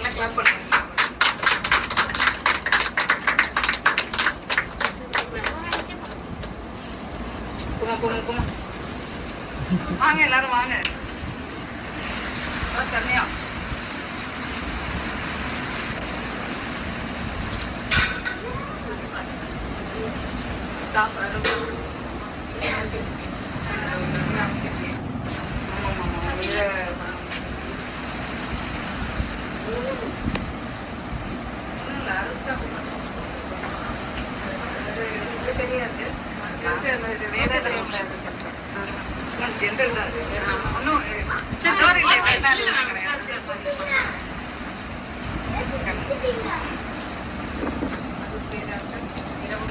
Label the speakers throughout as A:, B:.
A: Clap பண்ணுங்க. குமா வாங்க எல்லாரும் வாங்க. சன்னியா ஜென்ரல் தான் ஒன்றும் இரவு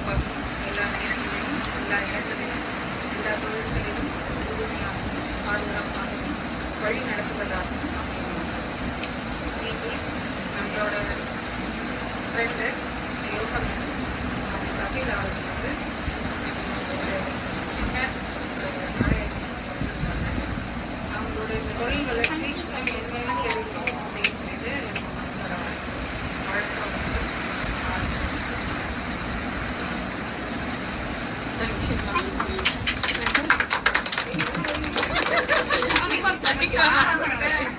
A: எல்லா நேரங்களிலும் எல்லா இடங்களிலும் எல்லா தொழில்களிலும் பாதுகாப்பாக வழி நடத்துவதாக இன்னைக்கு நம்மளோட ஃப்ரெண்டு யோகா சஃபீல் அவர்கள் வந்து ஒரு சின்ன அவங்களோட இந்த தொழில் வளர்ச்சி நம்ம என்னென்ன கிடைக்கும் அப்படின்னு சொல்லிட்டு சார் அவர் வழக்கம்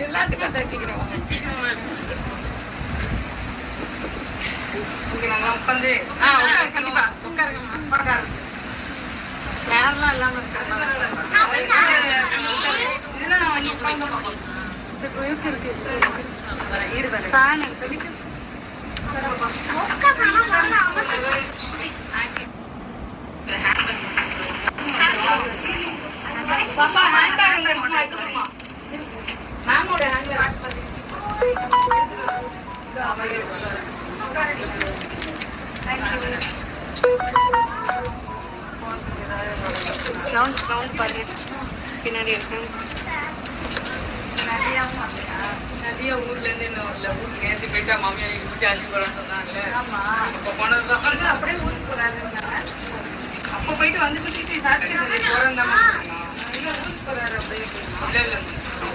A: எல்லாத்துக்கும் தட்டிக்கிறோம். நாங்கள் உட்காந்து கண்டிப்பா உட்காருங்க. சேர்லாம் இல்லாம பாப்பா ஹேண்ட் பேக் எடுத்துமா மேமோட ஹேண்ட் பேக் ரவுண்ட் பாரு பின்னாடி இருக்கு. நதியா ஊர்லேருந்து என்ன வரல, ஊருக்கு நேர்ந்து போயிட்டா மாமியா வீட்டுக்கு சார்ஜ் போகலான்னு சொன்னாங்கல்ல. அப்போ போனதுதான் அப்படியே ஊருக்கு போறாரு. அப்போ போயிட்டு வந்துட்டு திருப்பி சாப்பிட்டு போறேன் தான் ஊருக்கு போறாரு. அப்படியே இல்லை இல்லை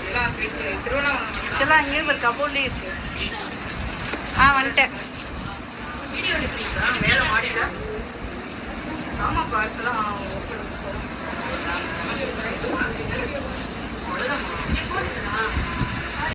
A: எல்லாம் திருவண்ணாமலை எல்லாம் அங்கேயும் ஒரு கபோர்ட்லேயே இருக்கு. வந்துட்டேன். வீடியோ எடுக்கிறீங்களா மேலே மாடியில? ஆமாப்பா இப்போதான் அவ்வளோதான்